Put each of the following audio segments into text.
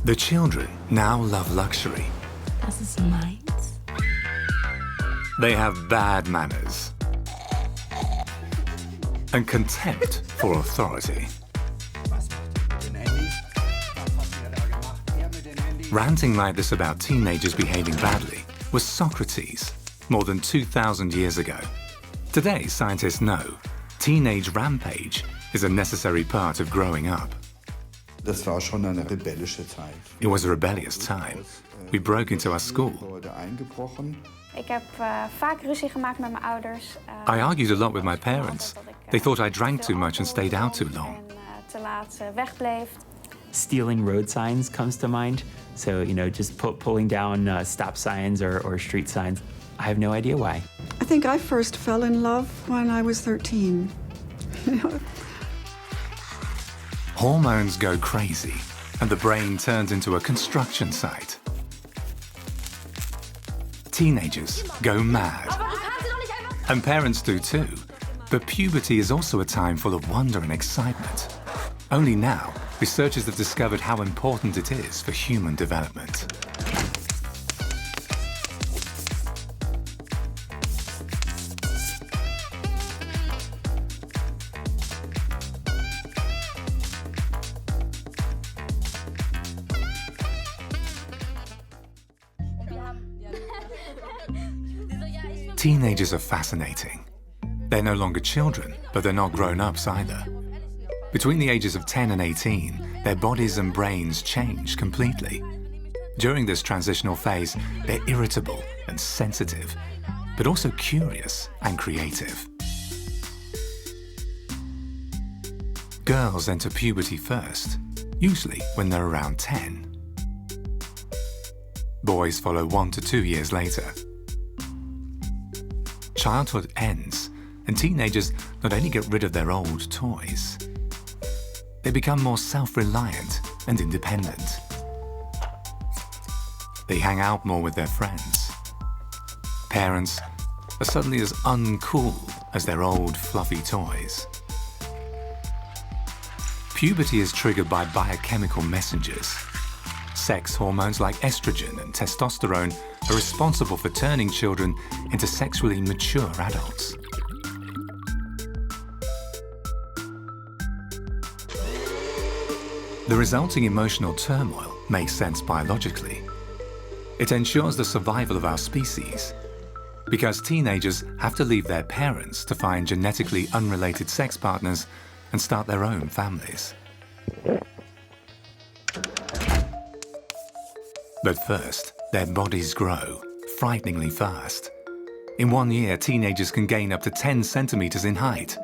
The children now love luxury. Das ist meins. They have bad manners and contempt for authority. Ranting like this about teenagers behaving badly was Socrates more than 2,000 years ago. Today, scientists know teenage rampage is a necessary part of growing up. Das war schon eine rebellische Zeit. It was a rebellious time. We broke into our school. Ik heb vaak ruzie gemaakt met mijn ouders. I argued a lot with my parents. They thought I drank too much and stayed out too long. En te laat wegbleef. Stealing road signs comes to mind. So, just pulling down stop signs or street signs. I have no idea why. I think I first fell in love when I was 13. Hormones go crazy, and the brain turns into a construction site. Teenagers go mad. And parents do too. But puberty is also a time full of wonder and excitement. Only now, researchers have discovered how important it is for human development. Teenagers are fascinating. They're no longer children, but they're not grown-ups either. Between the ages of 10 and 18, their bodies and brains change completely. During this transitional phase, they're irritable and sensitive, but also curious and creative. Girls enter puberty first, usually when they're around 10. Boys follow 1 to 2 years later. Childhood ends, and teenagers not only get rid of their old toys, they become more self-reliant and independent. They hang out more with their friends. Parents are suddenly as uncool as their old fluffy toys. Puberty is triggered by biochemical messengers. Sex hormones like estrogen and testosterone are responsible for turning children into sexually mature adults. The resulting emotional turmoil makes sense biologically. It ensures the survival of our species, because teenagers have to leave their parents to find genetically unrelated sex partners and start their own families. But first, their bodies grow frighteningly fast. In 1 year, teenagers can gain up to 10 centimeters in height.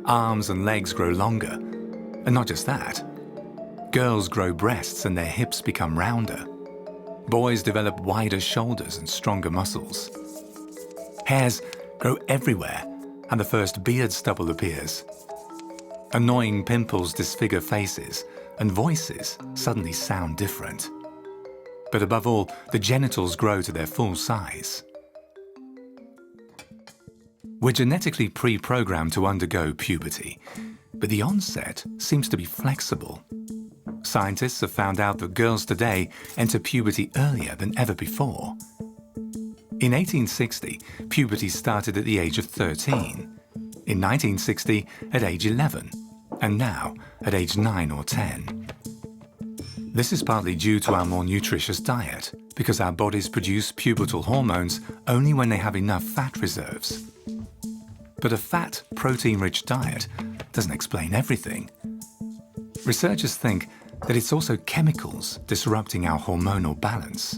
Arms and legs grow longer. And not just that. Girls grow breasts and their hips become rounder. Boys develop wider shoulders and stronger muscles. Hairs grow everywhere, and the first beard stubble appears. Annoying pimples disfigure faces, and voices suddenly sound different. But above all, the genitals grow to their full size. We're genetically pre-programmed to undergo puberty, but the onset seems to be flexible. Scientists have found out that girls today enter puberty earlier than ever before. In 1860, puberty started at the age of 13. In 1960, at age 11, and now at age 9 or 10. This is partly due to our more nutritious diet, because our bodies produce pubertal hormones only when they have enough fat reserves. But a fat, protein-rich diet doesn't explain everything. Researchers think that it's also chemicals disrupting our hormonal balance.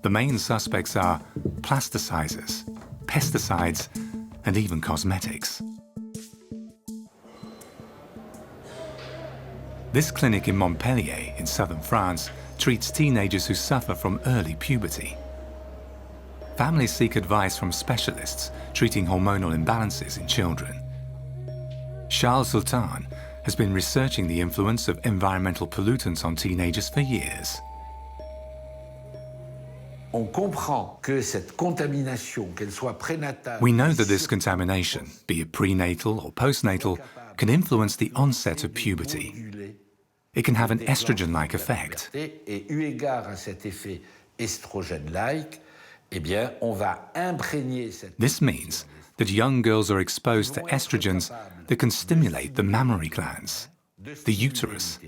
The main suspects are plasticizers, pesticides, and even cosmetics. This clinic in Montpellier, in southern France, treats teenagers who suffer from early puberty. Families seek advice from specialists treating hormonal imbalances in children. Charles Sultan has been researching the influence of environmental pollutants on teenagers for years. On comprend que cette contamination, qu'elle soit prénatale. We know that this contamination, be it prenatal or postnatal, can influence the onset of puberty. It can have an estrogen-like effect. Et eu égard à cet effet estrogène-like, eh bien, on va imprégner cette... This means that young girls are exposed to estrogens that can stimulate the mammary glands, the uterus,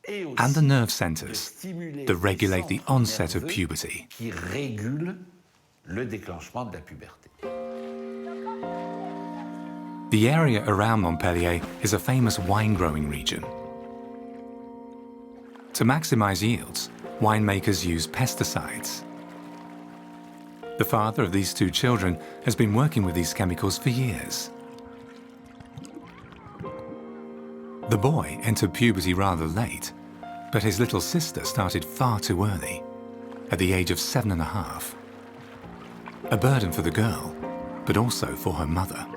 and the nerve centers that regulate the onset of puberty. Qui régule le déclenchement de la puberté. The area around Montpellier is a famous wine-growing region. To maximize yields, winemakers use pesticides. The father of these two children has been working with these chemicals for years. The boy entered puberty rather late, but his little sister started far too early, at the age of 7.5. A burden for the girl, but also for her mother.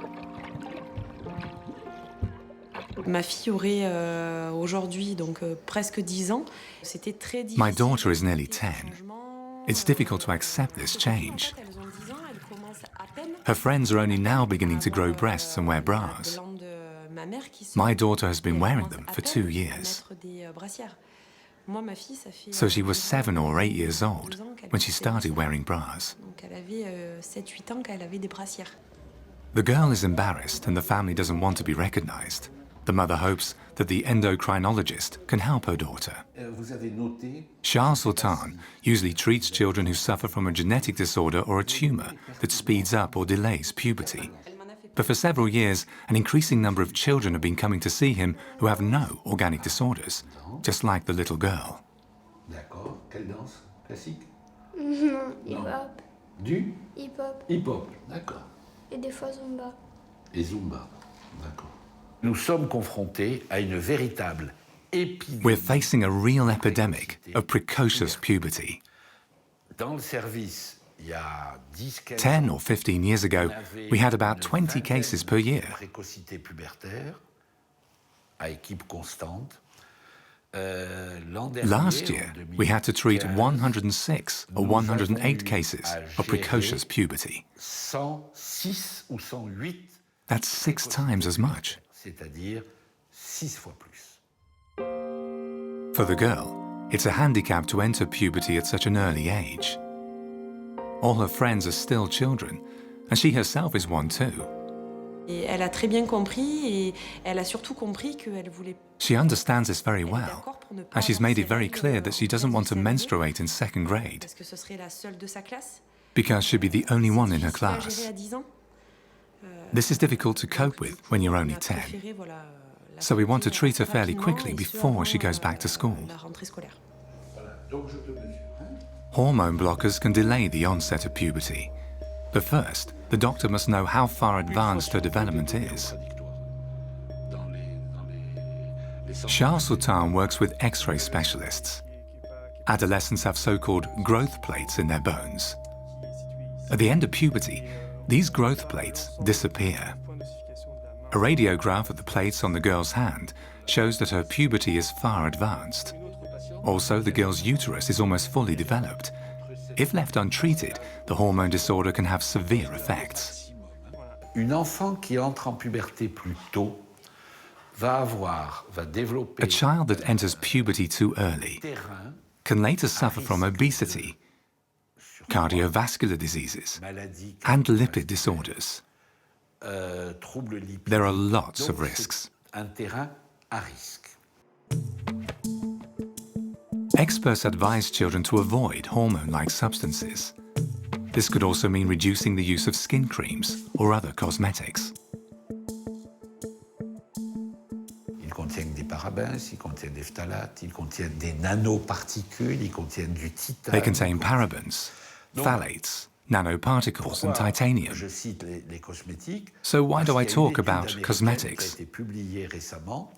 Ma fille aurait aujourd'hui donc presque 10 ans. C'était très difficile. My daughter is nearly 10. It's difficult to accept this change. Her friends are only now beginning to grow breasts and wear bras. My daughter has been wearing them for 2 years. So she was 7 or 8 years old when she started wearing bras. The girl is embarrassed and the family doesn't want to be recognized. The mother hopes that the endocrinologist can help her daughter. Charles Sultan usually treats children who suffer from a genetic disorder or a tumor that speeds up or delays puberty. But for several years, an increasing number of children have been coming to see him who have no organic disorders, just like the little girl. D'accord. Quelle danse? Classique? Non, hip-hop. Du? Hip-hop. Hip-hop. D'accord. Et des fois Zumba. Et Zumba. D'accord. Nous sommes confrontés à une véritable épidémie. We're facing a real epidemic of precocious puberty. Dans le service, il y a 10 10 or 15 years ago, we had about 20 cases per year. Précocité pubertaire à équipe constante. Last year, we had to treat 106 or 108 cases of precocious puberty. 106 ou 108. That's 6 times as much. C'est-à-dire 6 fois plus. For the girl, it's a handicap to enter puberty at such an early age. All her friends are still children, and she herself is one too. Et elle a très bien compris et elle a surtout compris qu'elle voulait. She understands this very well, and she's made it very clear that she doesn't want to menstruate in 2nd grade Parce que ce serait la seule de sa classe. because she'd be the only one in her C'est difficile à class. gérer à 10 ans. This is difficult to cope with when you're only 10, so we want to treat her fairly quickly before she goes back to school. La rentrée scolaire. Donc je te mesure. Hormone blockers can delay the onset of puberty, but first, the doctor must know how far advanced her development is. Charles Sultan works with X-ray specialists. Adolescents have so-called growth plates in their bones. At the end of puberty, these growth plates disappear. A radiograph of the plates on the girl's hand shows that her puberty is far advanced. Also, the girl's uterus is almost fully developed. If left untreated, the hormone disorder can have severe effects. Une enfant qui entre en puberté plus tôt va développer A child that enters puberty too early terrain, can later suffer from obesity, cardiovascular diseases, maladie, and lipid disorders. troubles lipides. There are lots of Donc, risks. c'est un terrain à risque. Experts advise children to avoid hormone-like substances. This could also mean reducing the use of skin creams or other cosmetics. Ils contiennent des parabens, ils contiennent des phtalates, ils contiennent des nanoparticules, ils contiennent du titane. They contain parabens, phthalates, nanoparticles, and titanium. Je cite les cosmétiques. So why do I Parce qu'il y a une talk étude about américaine cosmetics? qui a été publiée récemment.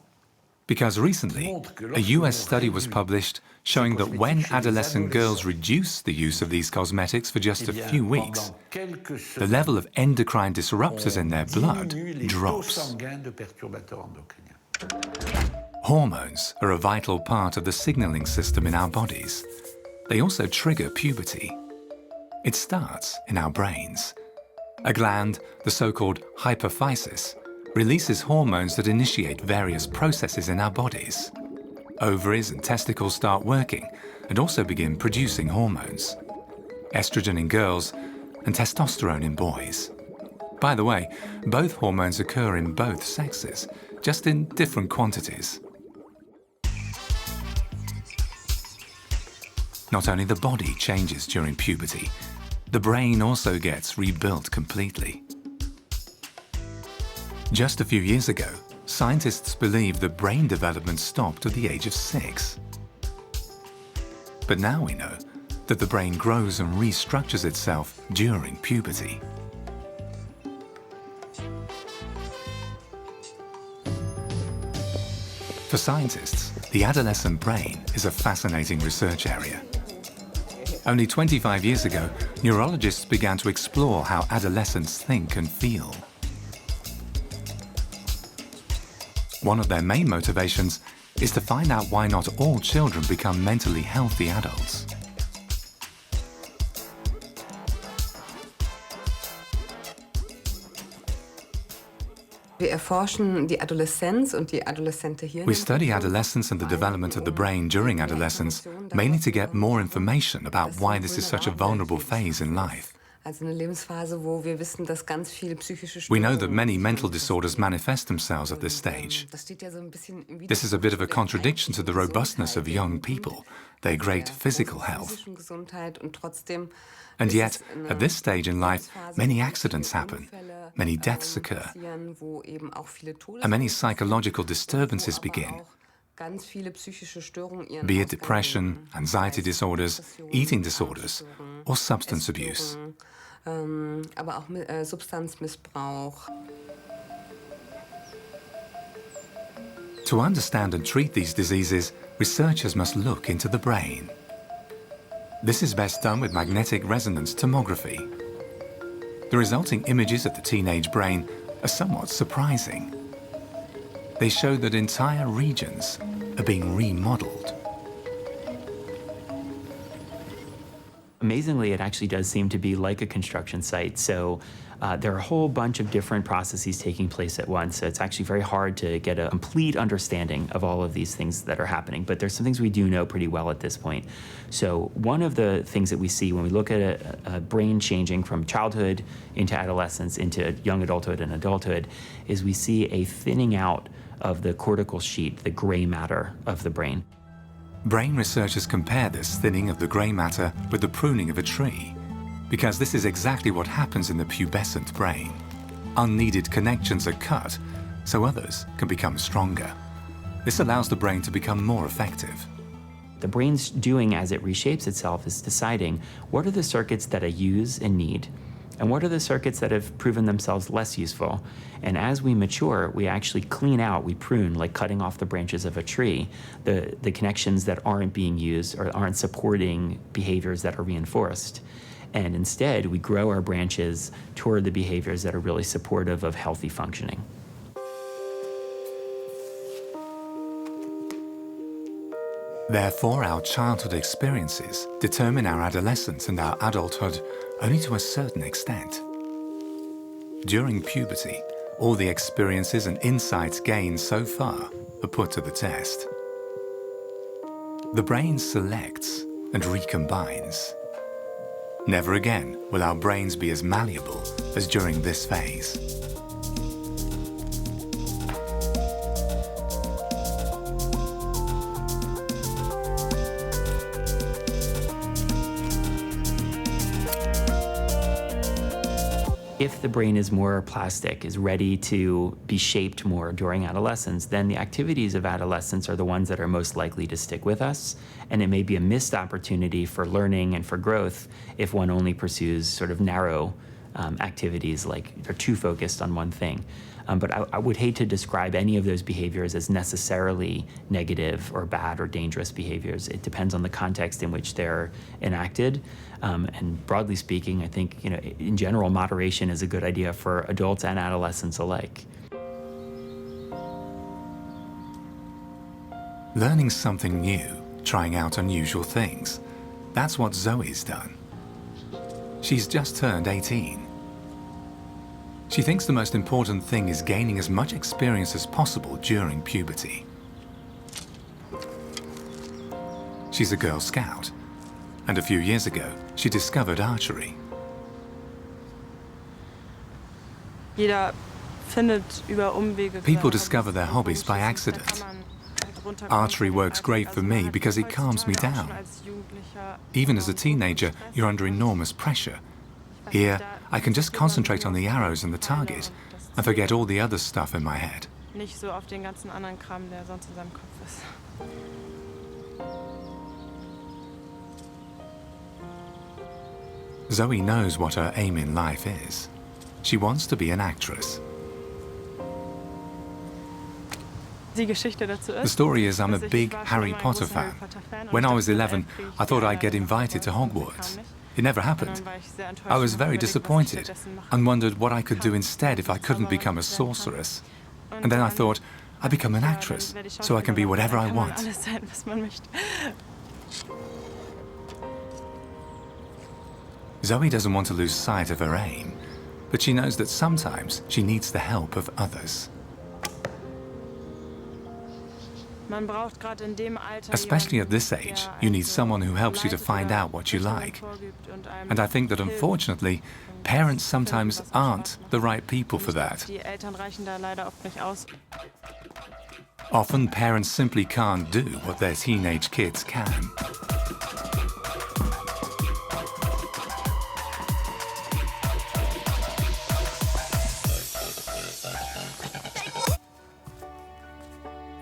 Because recently, a US study was published showing that when adolescent girls reduce the use of these cosmetics for just a few weeks, the level of endocrine disruptors in their blood drops. Hormones are a vital part of the signaling system in our bodies. They also trigger puberty. It starts in our brains. A gland, the so-called hypophysis, releases hormones that initiate various processes in our bodies. Ovaries and testicles start working and also begin producing hormones. Estrogen in girls and testosterone in boys. By the way, both hormones occur in both sexes, just in different quantities. Not only the body changes during puberty, the brain also gets rebuilt completely. Just a few years ago, scientists believed that brain development stopped at the age of 6. But now we know that the brain grows and restructures itself during puberty. For scientists, the adolescent brain is a fascinating research area. Only 25 years ago, neurologists began to explore how adolescents think and feel. One of their main motivations is to find out why not all children become mentally healthy adults. We study adolescence and the development of the brain during adolescence, mainly to get more information about why this is such a vulnerable phase in life. We know that many mental disorders manifest themselves at this stage. This is a bit of a contradiction to the robustness of young people, their great physical health. And yet, at this stage in life, many accidents happen, many deaths occur, and many psychological disturbances begin, be it depression, anxiety disorders, eating disorders, or substance abuse. To understand and treat these diseases, researchers must look into the brain. This is best done with magnetic resonance tomography. The resulting images of the teenage brain are somewhat surprising. They show that entire regions are being remodeled. Amazingly, it actually does seem to be like a construction site. So there are a whole bunch of different processes taking place at once. So it's actually very hard to get a complete understanding of all of these things that are happening. But there's some things we do know pretty well at this point. So one of the things that we see when we look at a brain changing from childhood into adolescence into young adulthood and adulthood is we see a thinning out of the cortical sheet, the gray matter of the brain. Brain researchers compare this thinning of the grey matter with the pruning of a tree, because this is exactly what happens in the pubescent brain. Unneeded connections are cut, so others can become stronger. This allows the brain to become more effective. The brain's doing as it reshapes itself is deciding what are the circuits that I use and need, and what are the circuits that have proven themselves less useful. And as we mature, we actually clean out, we prune, like cutting off the branches of a tree, the connections that aren't being used or aren't supporting behaviors that are reinforced. And instead, we grow our branches toward the behaviors that are really supportive of healthy functioning. Therefore, our childhood experiences determine our adolescence and our adulthood only to a certain extent. During puberty, all the experiences and insights gained so far are put to the test. The brain selects and recombines. Never again will our brains be as malleable as during this phase. If the brain is more plastic, is ready to be shaped more during adolescence, then the activities of adolescence are the ones that are most likely to stick with us. And it may be a missed opportunity for learning and for growth if one only pursues sort of narrow activities, like they're too focused on one thing. But I would hate to describe any of those behaviors as necessarily negative or bad or dangerous behaviors. It depends on the context in which they're enacted. And broadly speaking, I think, in general, moderation is a good idea for adults and adolescents alike. Learning something new, trying out unusual things. That's what Zoe's done. She's just turned 18. She thinks the most important thing is gaining as much experience as possible during puberty. She's a Girl Scout. And a few years ago, she discovered archery. People discover their hobbies by accident. Archery works great for me because it calms me down. Even as a teenager, you're under enormous pressure. Here, I can just concentrate on the arrows and the target and forget all the other stuff in my head. Zoe knows what her aim in life is. She wants to be an actress. The story is I'm a big Harry Potter fan. When I was 11, I thought I'd get invited to Hogwarts. It never happened. I was very disappointed and wondered what I could do instead if I couldn't become a sorceress. And then I thought, I'd become an actress, so I can be whatever I want. Zoe doesn't want to lose sight of her aim, but she knows that sometimes she needs the help of others. Especially at this age, you need someone who helps you to find out what you like. And I think that unfortunately, parents sometimes aren't the right people for that. Often, parents simply can't do what their teenage kids can.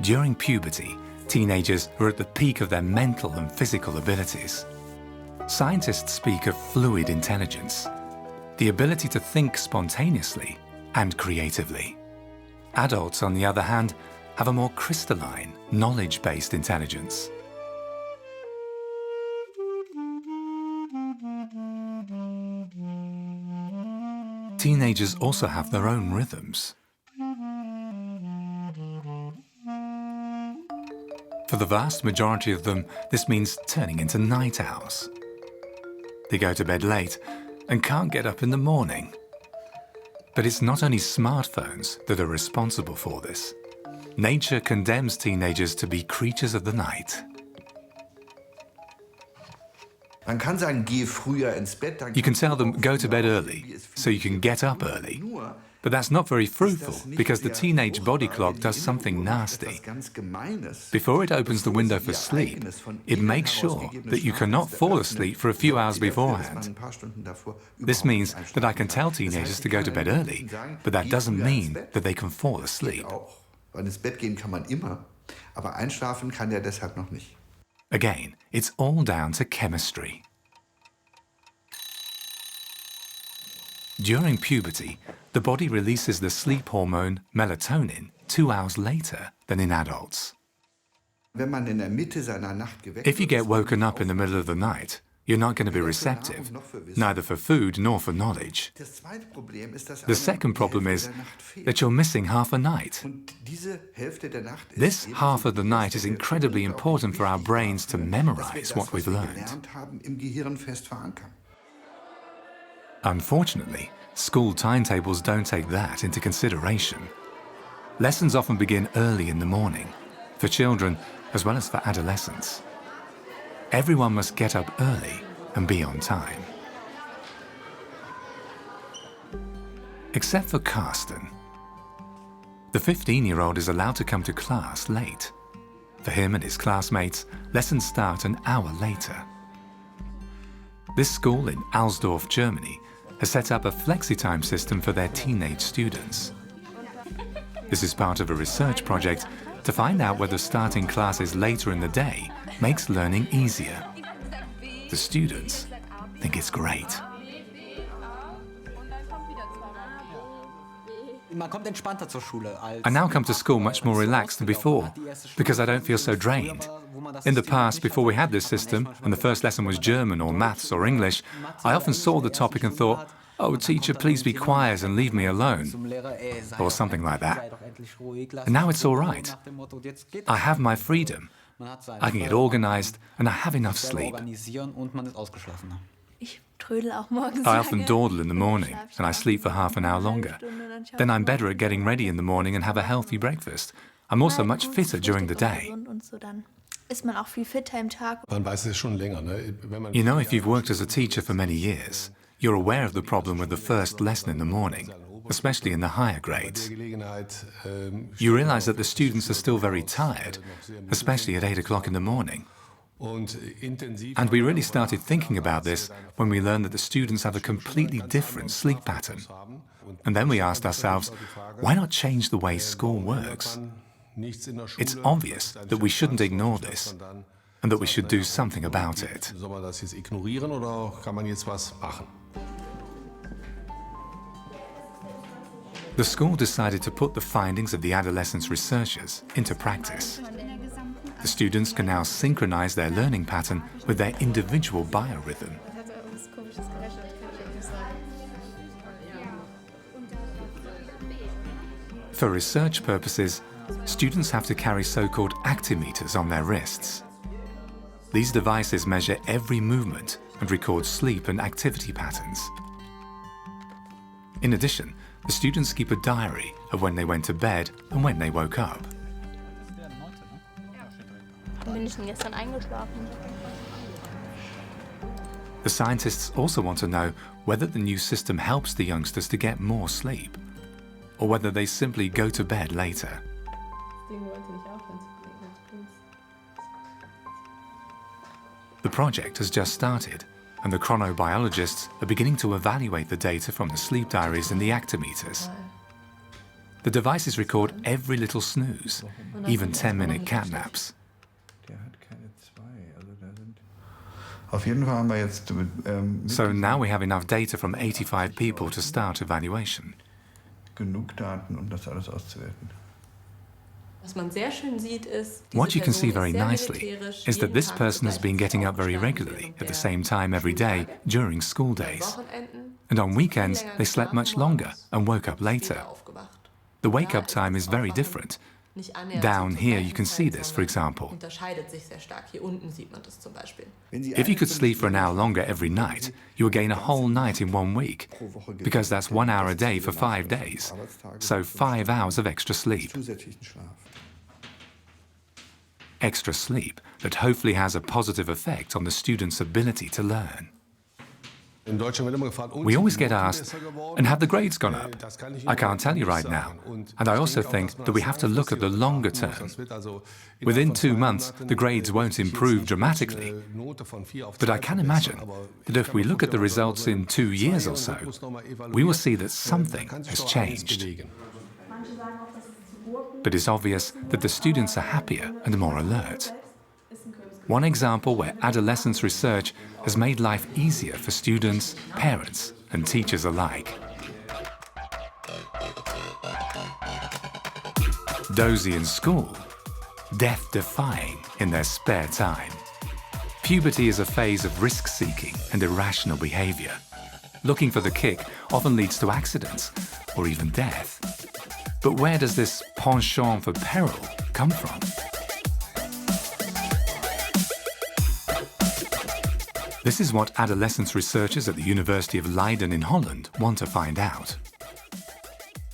During puberty, teenagers are at the peak of their mental and physical abilities. Scientists speak of fluid intelligence, the ability to think spontaneously and creatively. Adults, on the other hand, have a more crystalline, knowledge-based intelligence. Teenagers also have their own rhythms. For the vast majority of them, this means turning into night owls. They go to bed late and can't get up in the morning. But it's not only smartphones that are responsible for this. Nature condemns teenagers to be creatures of the night. Man kann sagen, geh früher ins Bett, dann You can tell them, go to bed early, so you can get up early. But that's not very fruitful, because the teenage body clock does something nasty. Before it opens the window for sleep, it makes sure that you cannot fall asleep for a few hours beforehand. This means that I can tell teenagers to go to bed early, but that doesn't mean that they can fall asleep. Ins Bett gehen kann man immer, aber einschlafen kann der deshalb noch nicht. Again, it's all down to chemistry. During puberty, the body releases the sleep hormone melatonin 2 hours later than in adults. Wenn man in der Mitte seiner Nacht geweckt If you get woken up in the middle of the night, you're not going to be receptive, neither for food nor for knowledge. The second problem is that you're missing half a night. This half of the night is incredibly important for our brains to memorize what we've learned. Unfortunately, school timetables don't take that into consideration. Lessons often begin early in the morning, for children as well as for adolescents. Everyone must get up early and be on time. Except for Carsten. The 15-year-old is allowed to come to class late. For him and his classmates, lessons start an hour later. This school in Alsdorf, Germany, has set up a flexi-time system for their teenage students. This is part of a research project to find out whether starting classes later in the day makes learning easier. The students think it's great. I now come to school much more relaxed than before, because I don't feel so drained. In the past, before we had this system, and the first lesson was German or maths or English, I often saw the topic and thought, "Oh, teacher, please be quiet and leave me alone," or something like that. And now it's all right. I have my freedom. I can get organized and I have enough sleep. I often dawdle in the morning and I sleep for half an hour longer. Then I'm better at getting ready in the morning and have a healthy breakfast. I'm also much fitter during the day. ist man auch viel fitter im Tag. You know, if you've worked as a teacher for many years, you're aware of the problem with the first lesson in the morning, especially in the higher grades. You realize that the students are still very tired, especially at 8 o'clock in the morning. And we really started thinking about this when we learned that the students have a completely different sleep pattern. And then we asked ourselves, why not change the way school works? It's obvious that we shouldn't ignore this and that we should do something about it. The school decided to put the findings of the adolescence researchers into practice. The students can now synchronize their learning pattern with their individual biorhythm. For research purposes, students have to carry so-called actimeters on their wrists. These devices measure every movement and record sleep and activity patterns. In addition, the students keep a diary of when they went to bed and when they woke up. Bin ich denn gestern eingeschlafen? The scientists also want to know whether the new system helps the youngsters to get more sleep, or whether they simply go to bed later. The project has just started, and the chronobiologists are beginning to evaluate the data from the sleep diaries and the actimeters. The devices record every little snooze, even 10-minute cat naps. So now we have enough data from 85 people to start evaluation. What you can see very nicely is that this person has been getting up very regularly at the same time every day during school days. And on weekends, they slept much longer and woke up later. The wake-up time is very different. Down here you can see this, for example. If you could sleep for an hour longer every night, you would gain a whole night in 1 week, because that's 1 hour a day for 5 days, so 5 hours of extra sleep. Extra sleep that hopefully has a positive effect on the student's ability to learn. We always get asked, and have the grades gone up? I can't tell you right now. And I also think that we have to look at the longer term. Within 2 months, the grades won't improve dramatically. But I can imagine that if we look at the results in 2 years or so, we will see that something has changed. But it's obvious that the students are happier and more alert. One example where adolescence research has made life easier for students, parents, and teachers alike. Dozy in school, death-defying in their spare time. Puberty is a phase of risk-seeking and irrational behaviour. Looking for the kick often leads to accidents or even death. But where does this penchant for peril come from? This is what adolescence researchers at the University of Leiden in Holland want to find out.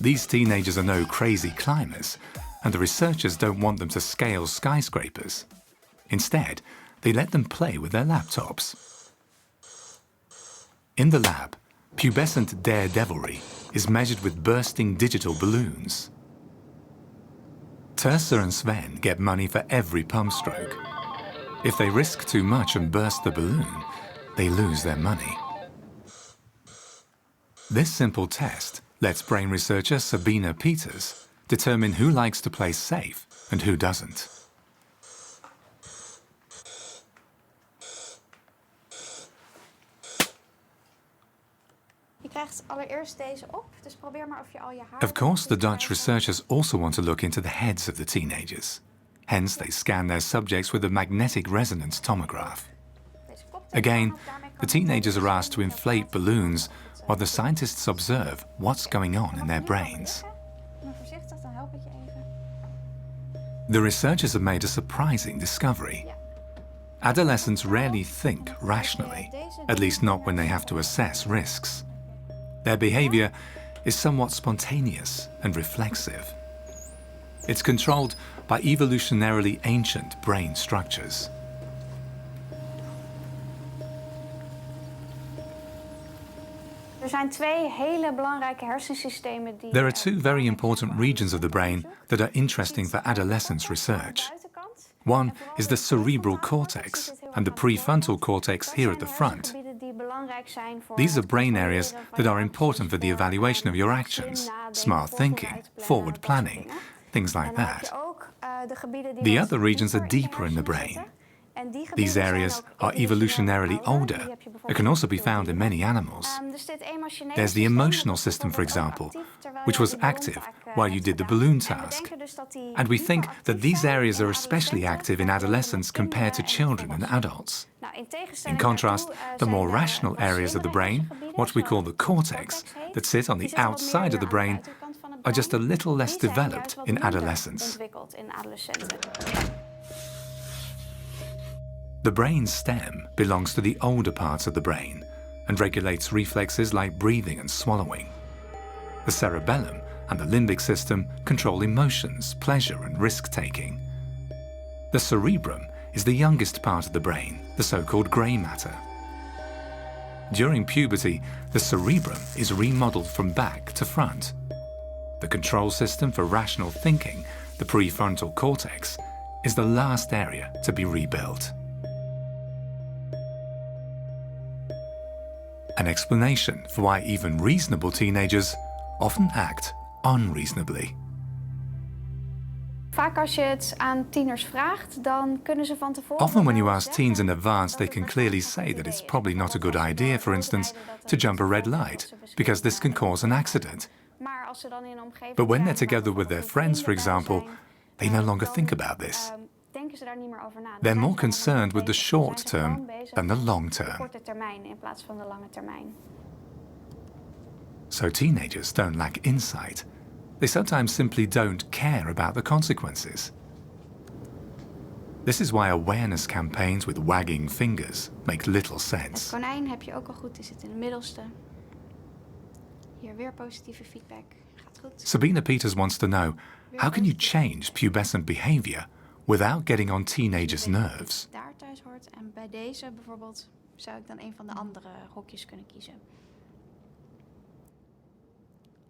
These teenagers are no crazy climbers, and the researchers don't want them to scale skyscrapers. Instead, they let them play with their laptops. In the lab, pubescent daredevilry is measured with bursting digital balloons. Tersa and Sven get money for every pump stroke. If they risk too much and burst the balloon, they lose their money. This simple test lets brain researcher Sabine Peters determine who likes to play safe and who doesn't. Of course, the Dutch researchers also want to look into the heads of the teenagers. Hence, they scan their subjects with a magnetic resonance tomograph. Again, the teenagers are asked to inflate balloons while the scientists observe what's going on in their brains. The researchers have made a surprising discovery. Adolescents rarely think rationally, at least not when they have to assess risks. Their behaviour is somewhat spontaneous and reflexive. It's controlled by evolutionarily ancient brain structures. Er zijn twee hele belangrijke hersensystemen die... There are two very important regions of the brain that are interesting for adolescence research. One is the cerebral cortex and the prefrontal cortex here at the front. These are brain areas that are important for the evaluation of your actions, smart thinking, forward planning, things like that. The other regions are deeper in the brain. These areas are evolutionarily older. It can also be found in many animals. There's the emotional system, for example, which was active while you did the balloon task. And we think that these areas are especially active in adolescents compared to children and adults. In contrast, the more rational areas of the brain, what we call the cortex, that sit on the outside of the brain, are just a little less developed in adolescence. The brain stem belongs to the older parts of the brain and regulates reflexes like breathing and swallowing. The cerebellum and the limbic system control emotions, pleasure and risk-taking. The cerebrum is the youngest part of the brain, the so-called grey matter. During puberty, the cerebrum is remodeled from back to front. The control system for rational thinking, the prefrontal cortex, is the last area to be rebuilt. An explanation for why even reasonable teenagers often act unreasonably. Vaak als je het aan tieners vraagt, dan kunnen ze van tevoren... Often when you ask teens in advance, they can clearly say that it's probably not a good idea, for instance, to jump a red light, because this can cause an accident. But when they're together with their friends, for example, they no longer think about this. They're more concerned with the short term than the long term. So teenagers don't lack insight. They sometimes simply don't care about the consequences. This is why awareness campaigns with wagging fingers make little sense. Het konijn heb je ook al goed, die zit in het middelste. Hier weer positieve feedback. Gaat goed. Sabina Peters wants to know, how can you change pubescent behaviour without getting on teenagers' nerves? Daar thuis hoort en bij deze bijvoorbeeld zou ik dan een van de andere hokjes kunnen kiezen.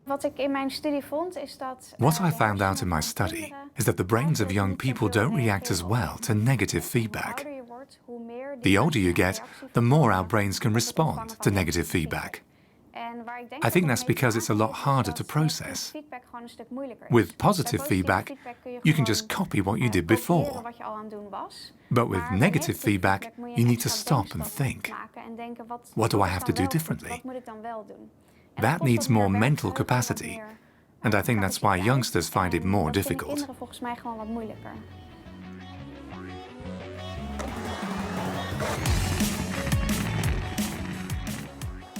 Wat ik in mijn studie vond is dat... What I found out in my study is that the brains of young people don't react as well to negative feedback. The older you get, the more our brains can respond to negative feedback. I think that's because it's a lot harder to process. With positive feedback, you can just copy what you did before. But with negative feedback, you need to stop and think. What do I have to do differently? That needs more mental capacity, and I think that's why youngsters find it more difficult.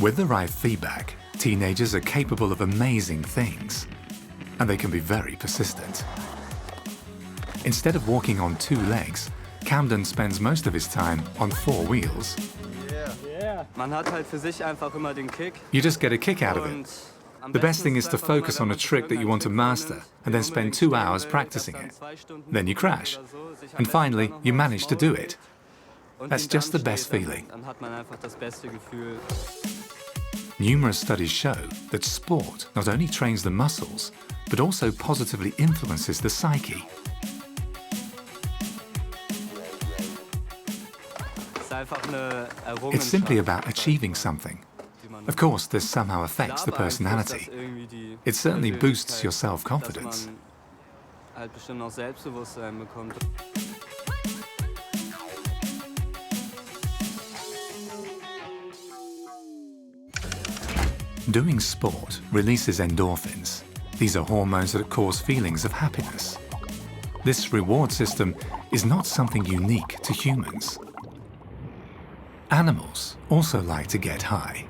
With the right feedback, teenagers are capable of amazing things, and they can be very persistent. Instead of walking on 2 legs, Camden spends most of his time on 4 wheels. Man hat halt für sich einfach immer den Kick. You just get a kick out of it. The best thing is to focus on a trick that you want to master and then spend 2 hours practicing it. Then you crash. And finally, you manage to do it. That's just the best feeling. Numerous studies show that sport not only trains the muscles, but also positively influences the psyche. It's simply about achieving something. Of course, this somehow affects the personality. It certainly boosts your self-confidence. Doing sport releases endorphins. These are hormones that cause feelings of happiness. This reward system is not something unique to humans. Animals also like to get high.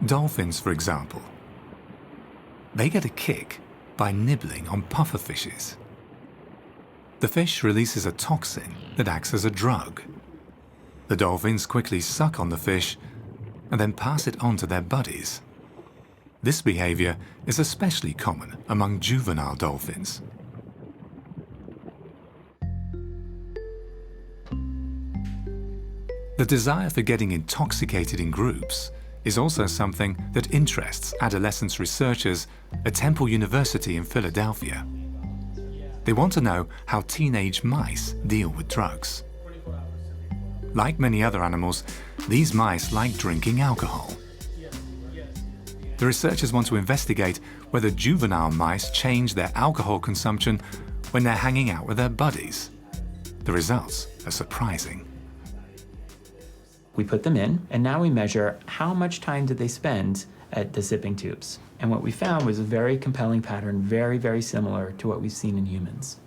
Dolphins, for example. They get a kick by nibbling on pufferfishes. The fish releases a toxin that acts as a drug. The dolphins quickly suck on the fish and then pass it on to their buddies. This behaviour is especially common among juvenile dolphins. The desire for getting intoxicated in groups is also something that interests adolescence researchers at Temple University in Philadelphia. They want to know how teenage mice deal with drugs. Like many other animals, these mice like drinking alcohol. The researchers want to investigate whether juvenile mice change their alcohol consumption when they're hanging out with their buddies. The results are surprising. We put them in, and now we measure how much time did they spend at the sipping tubes. And what we found was a very compelling pattern, very, very similar to what we've seen in humans.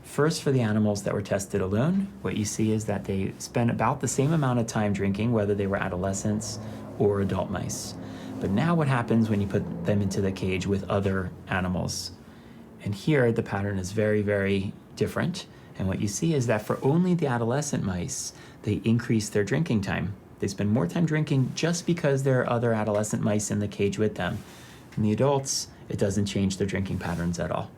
First, for the animals that were tested alone, what you see is that they spent about the same amount of time drinking, whether they were adolescents or adult mice. But now what happens when you put them into the cage with other animals? And here, the pattern is very, very different. And what you see is that for only the adolescent mice, they increase their drinking time. They spend more time drinking just because there are other adolescent mice in the cage with them. In the adults, it doesn't change their drinking patterns at all.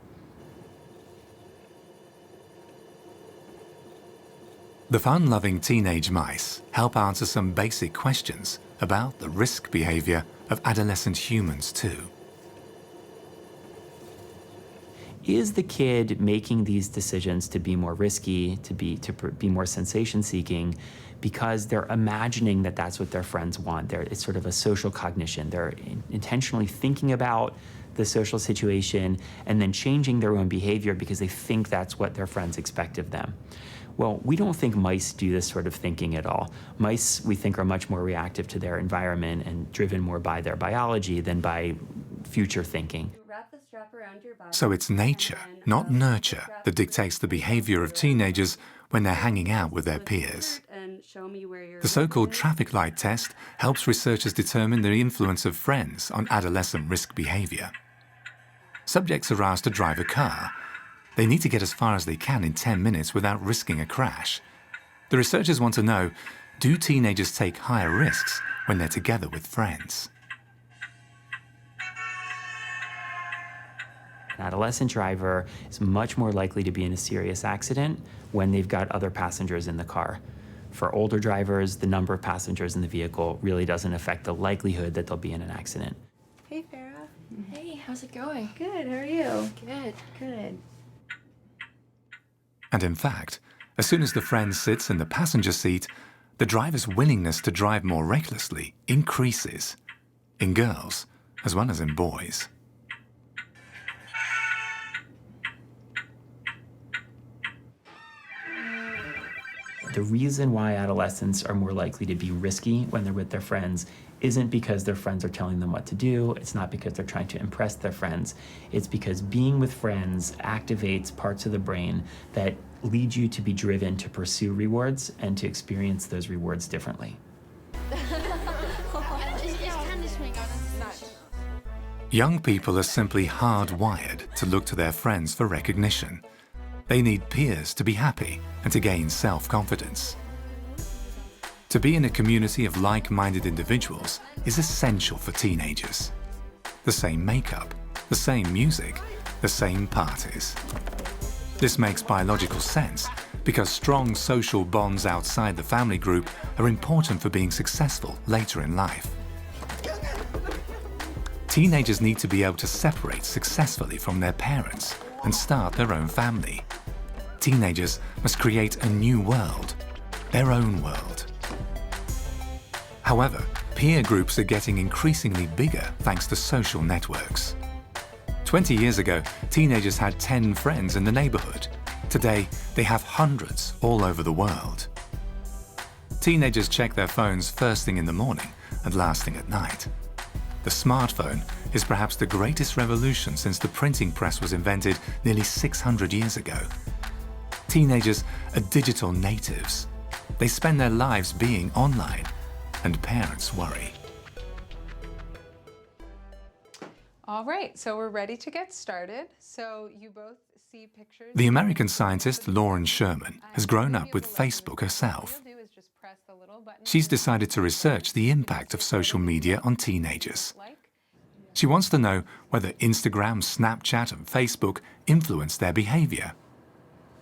The fun-loving teenage mice help answer some basic questions about the risk behaviour of adolescent humans too. Is the kid making these decisions to be more risky, to be more sensation-seeking, because they're imagining that that's what their friends want? It's sort of a social cognition. They're intentionally thinking about the social situation and then changing their own behavior because they think that's what their friends expect of them. Well, we don't think mice do this sort of thinking at all. Mice, we think, are much more reactive to their environment and driven more by their biology than by future thinking. So it's nature, not nurture, that dictates the behaviour of teenagers when they're hanging out with their peers. The so-called traffic light test helps researchers determine the influence of friends on adolescent risk behaviour. Subjects are asked to drive a car. They need to get as far as they can in 10 minutes without risking a crash. The researchers want to know, do teenagers take higher risks when they're together with friends? An adolescent driver is much more likely to be in a serious accident when they've got other passengers in the car. For older drivers, the number of passengers in the vehicle really doesn't affect the likelihood that they'll be in an accident. Hey, Farah. Hey, how's it going? Good, how are you? Good. Good. And in fact, as soon as the friend sits in the passenger seat, the driver's willingness to drive more recklessly increases, in girls as well as in boys. The reason why adolescents are more likely to be risky when they're with their friends isn't because their friends are telling them what to do. It's not because they're trying to impress their friends. It's because being with friends activates parts of the brain that lead you to be driven to pursue rewards and to experience those rewards differently. Young people are simply hardwired to look to their friends for recognition. They need peers to be happy and to gain self-confidence. To be in a community of like-minded individuals is essential for teenagers. The same makeup, the same music, the same parties. This makes biological sense because strong social bonds outside the family group are important for being successful later in life. Teenagers need to be able to separate successfully from their parents and start their own family. Teenagers must create a new world, their own world. However, peer groups are getting increasingly bigger thanks to social networks. 20 years ago, teenagers had 10 friends in the neighborhood. Today, they have hundreds all over the world. Teenagers check their phones first thing in the morning and last thing at night. The smartphone is perhaps the greatest revolution since the printing press was invented nearly 600 years ago. Teenagers are digital natives. They spend their lives being online, and parents worry. All right, so we're ready to get started. So you both see pictures. The American scientist Lauren Sherman has grown up with Facebook herself. She's decided to research the impact of social media on teenagers. She wants to know whether Instagram, Snapchat, and Facebook influence their behavior.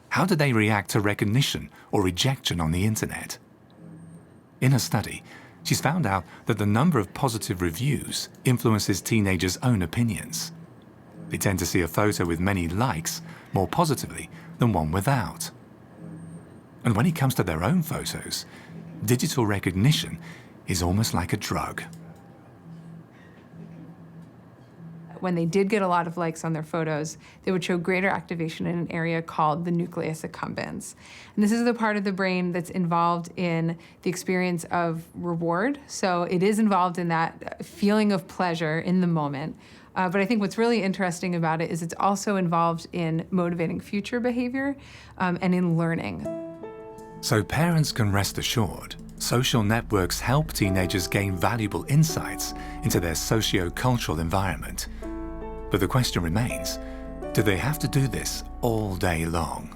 How do they react to recognition or rejection on the internet? In her study, she's found out that the number of positive reviews influences teenagers' own opinions. They tend to see a photo with many likes more positively than one without. And when it comes to their own photos, digital recognition is almost like a drug. When they did get a lot of likes on their photos, they would show greater activation in an area called the nucleus accumbens. And this is the part of the brain that's involved in the experience of reward. So it is involved in that feeling of pleasure in the moment. But I think what's really interesting about it is it's also involved in motivating future behavior and in learning. So parents can rest assured, social networks help teenagers gain valuable insights into their socio-cultural environment. But the question remains, do they have to do this all day long?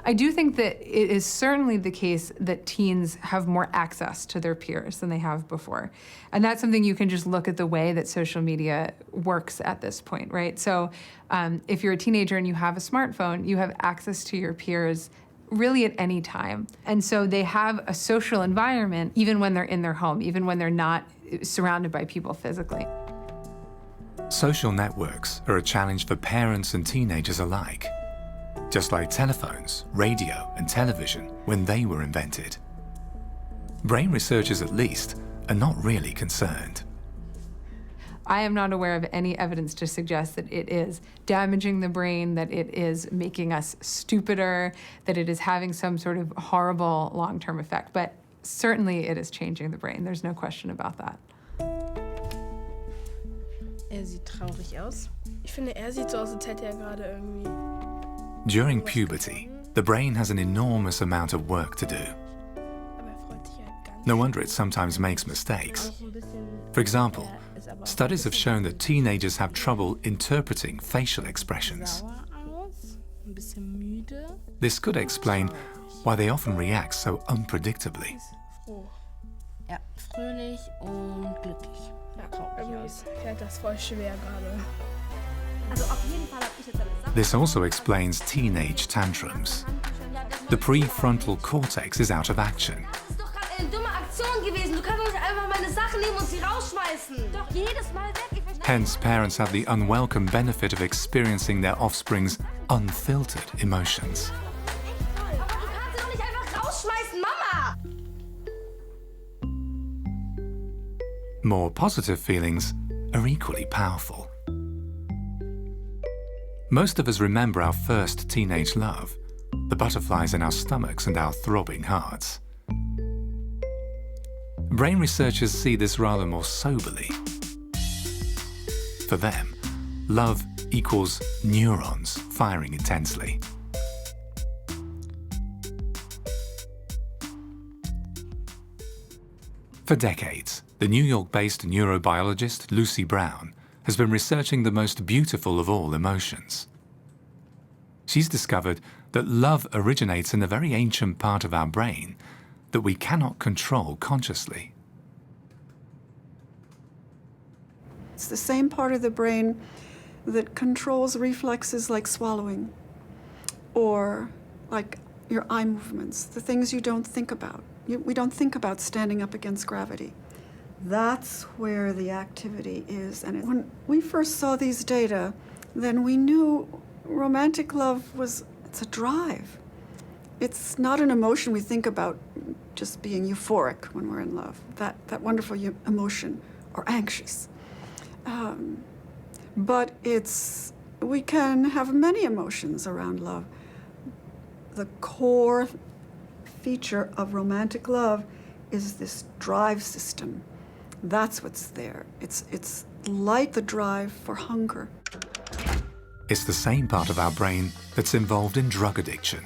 I do think that it is certainly the case that teens have more access to their peers than they have before. And that's something you can just look at the way that social media works at this point, right? So if you're a teenager and you have a smartphone, you have access to your peers really at any time. And so they have a social environment even when they're in their home, even when they're not surrounded by people physically. Social networks are a challenge for parents and teenagers alike, just like telephones, radio, and television when they were invented. Brain researchers, at least, are not really concerned. I am not aware of any evidence to suggest that it is damaging the brain, that it is making us stupider, that it is having some sort of horrible long-term effect. But certainly it is changing the brain. There's no question about that. Sieht traurig aus. Ich finde, sieht so aus, als hätte gerade irgendwie. During puberty, the brain has an enormous amount of work to do. No wonder it sometimes makes mistakes. For example, studies have shown that teenagers have trouble interpreting facial expressions. This could explain why they often react so unpredictably. Ja, fröhlich und glücklich. Fällt das voll schwer gerade. This also explains teenage tantrums. The prefrontal cortex is out of action. Hence, parents have the unwelcome benefit of experiencing their offspring's unfiltered emotions. More positive feelings are equally powerful. Most of us remember our first teenage love, the butterflies in our stomachs and our throbbing hearts. Brain researchers see this rather more soberly. For them, love equals neurons firing intensely. For decades, the New York-based neurobiologist Lucy Brown has been researching the most beautiful of all emotions. She's discovered that love originates in a very ancient part of our brain that we cannot control consciously. It's the same part of the brain that controls reflexes like swallowing or like your eye movements, the things you don't think about. We don't think about standing up against gravity. That's where the activity is. And when we first saw these data, then we knew romantic love it's a drive. It's not an emotion we think about just being euphoric when we're in love, that wonderful emotion, or anxious. But we can have many emotions around love. The core feature of romantic love is this drive system. That's what's there. It's like the drive for hunger. It's the same part of our brain that's involved in drug addiction.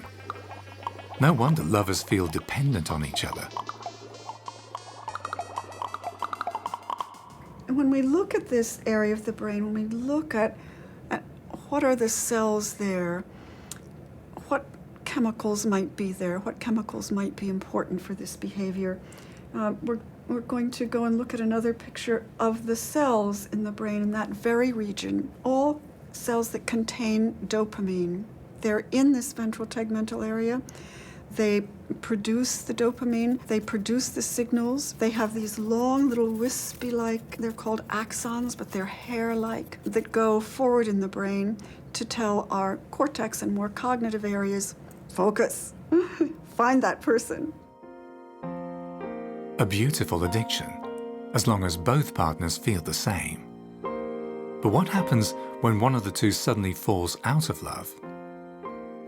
No wonder lovers feel dependent on each other. And when we look at this area of the brain, when we look at what are the cells there, what chemicals might be there, what chemicals might be important for this behavior, we're going to go and look at another picture of the cells in the brain in that very region, all cells that contain dopamine. They're in this ventral tegmental area. They produce the dopamine, they produce the signals. They have these long little wispy-like, they're called axons, but they're hair-like, that go forward in the brain to tell our cortex and more cognitive areas, focus, find that person. A beautiful addiction, as long as both partners feel the same. But what happens when one of the two suddenly falls out of love?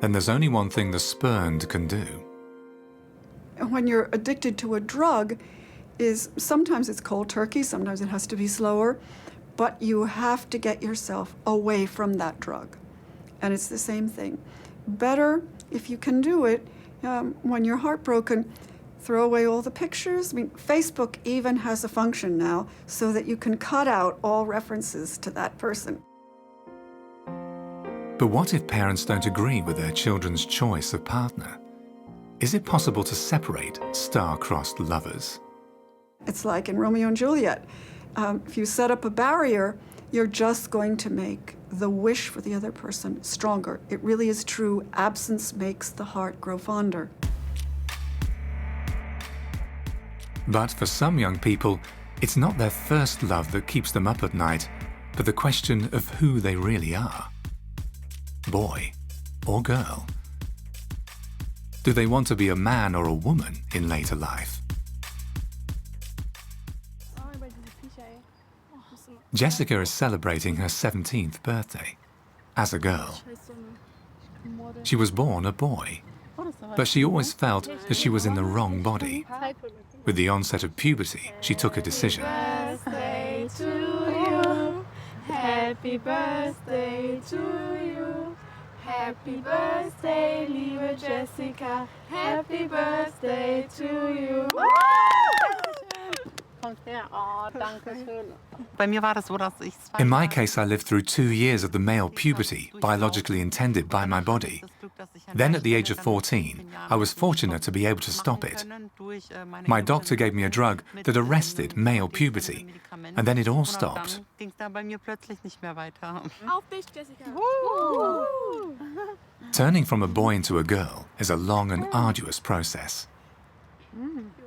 Then there's only one thing the spurned can do. When you're addicted to a drug, sometimes it's cold turkey, sometimes it has to be slower, but you have to get yourself away from that drug. And it's the same thing. Better, if you can do it, when you're heartbroken, throw away all the pictures. I mean, Facebook even has a function now so that you can cut out all references to that person. But what if parents don't agree with their children's choice of partner? Is it possible to separate star-crossed lovers? It's like in Romeo and Juliet. If you set up a barrier, you're just going to make the wish for the other person stronger. It really is true. Absence makes the heart grow fonder. But for some young people, it's not their first love that keeps them up at night, but the question of who they really are. Boy or girl? Do they want to be a man or a woman in later life? Jessica is celebrating her 17th birthday as a girl. She was born a boy, but she always felt that she was in the wrong body. With the onset of puberty, she took a decision. Birthday to you. Happy birthday to you. Happy birthday, liebe Jessica. Happy birthday to you. In my case, I lived through 2 years of the male puberty biologically intended by my body. Then at the age of 14, I was fortunate to be able to stop it. My doctor gave me a drug that arrested male puberty, and then it all stopped. Turning from a boy into a girl is a long and arduous process.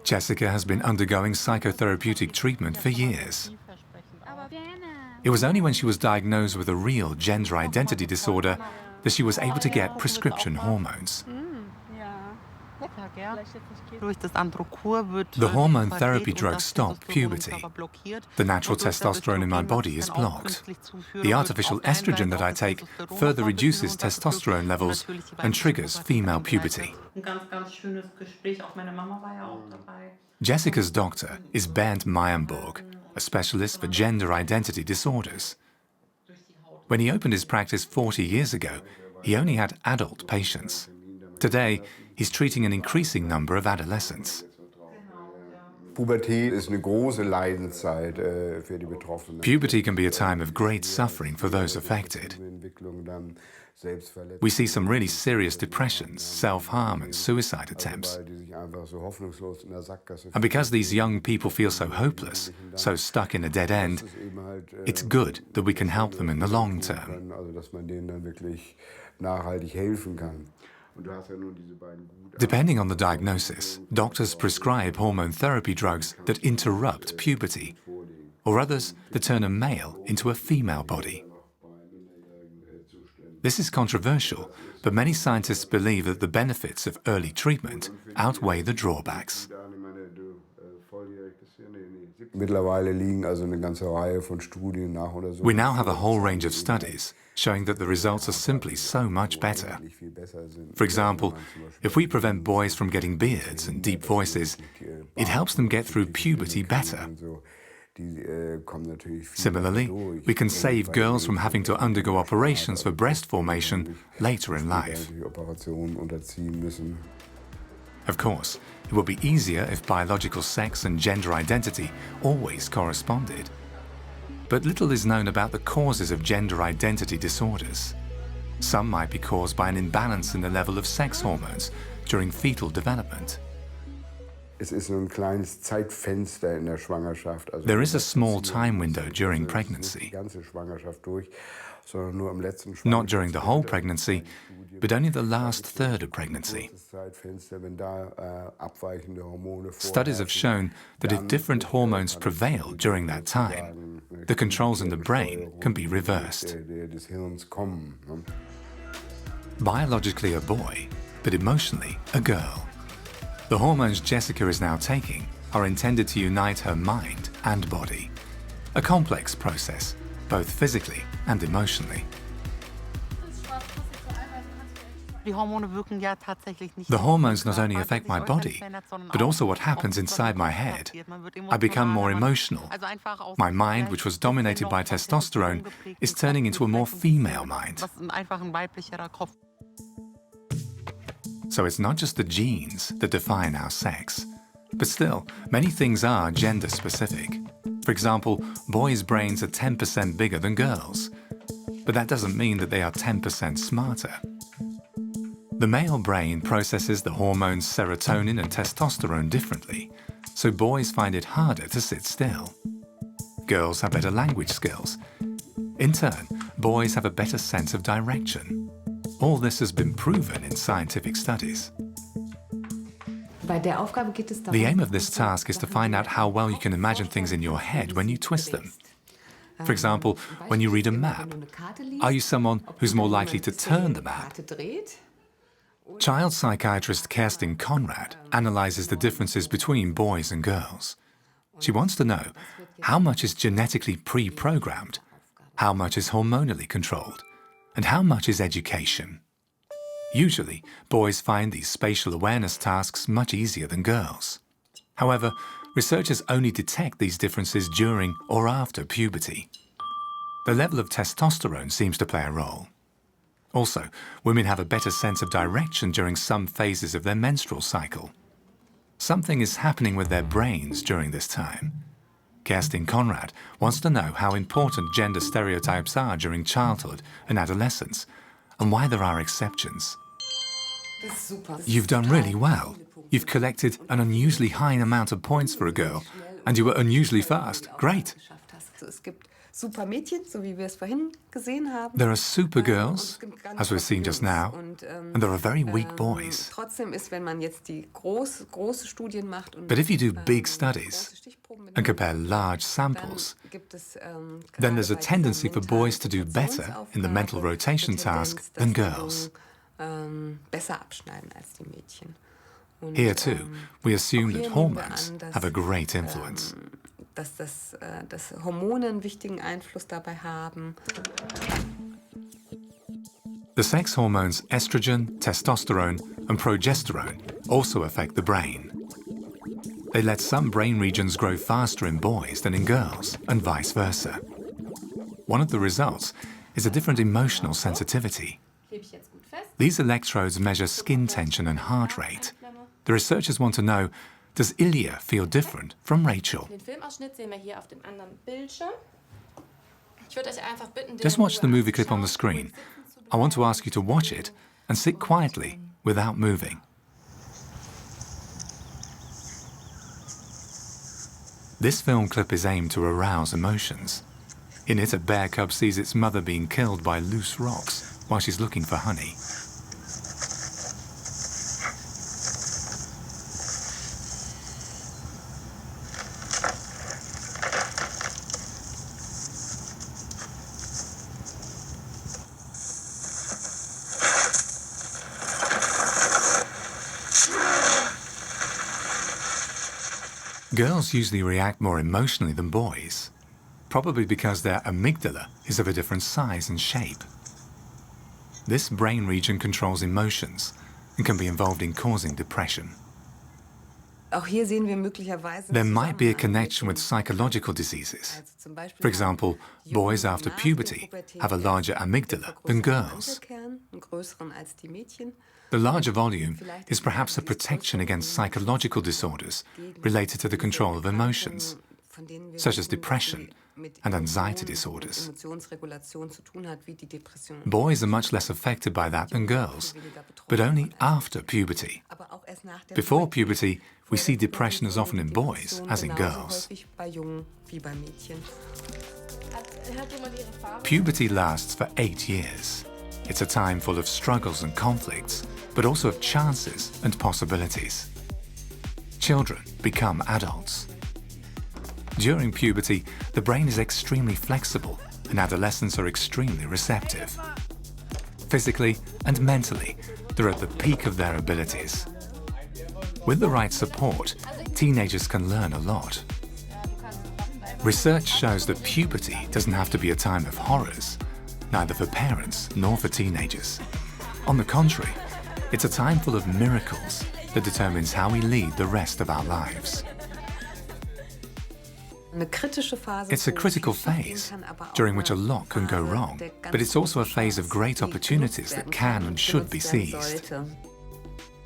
Jessica has been undergoing psychotherapeutic treatment for years. It was only when she was diagnosed with a real gender identity disorder that she was able to get prescription hormones. The hormone therapy drugs stop puberty. The natural testosterone in my body is blocked. The artificial estrogen that I take further reduces testosterone levels and triggers female puberty. Jessica's doctor is Bernd Meyenburg, a specialist for gender identity disorders. When he opened his practice 40 years ago, he only had adult patients. Today, he's treating an increasing number of adolescents. Puberty ist eine große Leidenszeit für die Betroffenen. Puberty can be a time of great suffering for those affected. We see some really serious depressions, self-harm and suicide attempts. And because these young people feel so hopeless, so stuck in a dead end, it's good that we can help them in the long term. Depending on the diagnosis, doctors prescribe hormone therapy drugs that interrupt puberty, or others that turn a male into a female body. This is controversial, but many scientists believe that the benefits of early treatment outweigh the drawbacks. We now have a whole range of studies showing that the results are simply so much better. For example, if we prevent boys from getting beards and deep voices, it helps them get through puberty better. Similarly, we can save girls from having to undergo operations for breast formation later in life. Of course, it would be easier if biological sex and gender identity always corresponded. But little is known about the causes of gender identity disorders. Some might be caused by an imbalance in the level of sex hormones during fetal development. There is a small time window during pregnancy. Not during the whole pregnancy, but only the last third of pregnancy. Studies have shown that if different hormones prevail during that time, the controls in the brain can be reversed. Biologically a boy, but emotionally a girl. The hormones Jessica is now taking are intended to unite her mind and body. A complex process, both physically and emotionally. The hormones not only affect my body, but also what happens inside my head. I become more emotional. My mind, which was dominated by testosterone, is turning into a more female mind. So it's not just the genes that define our sex. But still, many things are gender-specific. For example, boys' brains are 10% bigger than girls'. But that doesn't mean that they are 10% smarter. The male brain processes the hormones serotonin and testosterone differently, so boys find it harder to sit still. Girls have better language skills. In turn, boys have a better sense of direction. All this has been proven in scientific studies. The aim of this task is to find out how well you can imagine things in your head when you twist them. For example, when you read a map, are you someone who's more likely to turn the map? Child psychiatrist Kerstin Conrad analyzes the differences between boys and girls. She wants to know how much is genetically pre-programmed, how much is hormonally controlled, and how much is education. Usually, boys find these spatial awareness tasks much easier than girls. However, researchers only detect these differences during or after puberty. The level of testosterone seems to play a role. Also, women have a better sense of direction during some phases of their menstrual cycle. Something is happening with their brains during this time. Kerstin Conrad wants to know how important gender stereotypes are during childhood and adolescence, and why there are exceptions. You've done really well. You've collected an unusually high amount of points for a girl, and you were unusually fast. Great. There are super girls, as we've seen just now, and there are very weak boys. But if you do big studies and compare large samples, then there's a tendency for boys to do better in the mental rotation task than girls. Here too, we assume that hormones have a great influence. dass Hormone einen wichtigen Einfluss dabei haben. The sex hormones estrogen, testosterone, and progesterone also affect the brain. They let some brain regions grow faster in boys than in girls, and vice versa. One of the results is a different emotional sensitivity. These electrodes measure skin tension and heart rate. The researchers want to know, does Ilya feel different from Rachel? Just watch the movie clip on the screen. I want to ask you to watch it and sit quietly without moving. This film clip is aimed to arouse emotions. In it, a bear cub sees its mother being killed by loose rocks while she's looking for honey. Girls usually react more emotionally than boys, probably because their amygdala is of a different size and shape. This brain region controls emotions and can be involved in causing depression. There might be a connection with psychological diseases. For example, boys after puberty have a larger amygdala than girls. The larger volume is perhaps a protection against psychological disorders related to the control of emotions, such as depression and anxiety disorders. Boys are much less affected by that than girls, but only after puberty. Before puberty, we see depression as often in boys as in girls. Puberty lasts for 8 years. It's a time full of struggles and conflicts, but also of chances and possibilities. Children become adults. During puberty, the brain is extremely flexible and adolescents are extremely receptive. Physically and mentally, they're at the peak of their abilities. With the right support, teenagers can learn a lot. Research shows that puberty doesn't have to be a time of horrors, neither for parents nor for teenagers. On the contrary, it's a time full of miracles that determines how we lead the rest of our lives. It's a critical phase, during which a lot can go wrong, but it's also a phase of great opportunities that can and should be seized.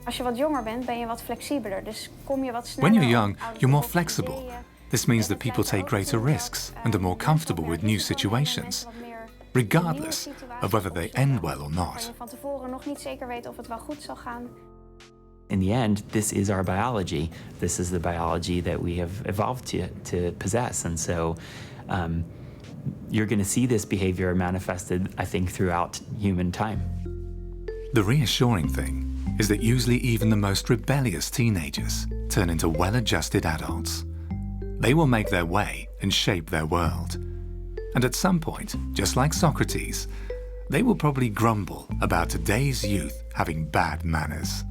Als je wat jonger bent, ben je wat flexibeler. Dus kom je wat sneller. When you're young, you're more flexible. This means that people take greater risks and are more comfortable with new situations, regardless of whether they end well or not. Van tevoren nog niet zeker weten of het wel goed zal gaan. In the end, this is our biology. This is the biology that we have evolved to possess. And so you're going to see this behavior manifested, I think, throughout human time. The reassuring thing is that usually even the most rebellious teenagers turn into well-adjusted adults. They will make their way and shape their world. And at some point, just like Socrates, they will probably grumble about today's youth having bad manners.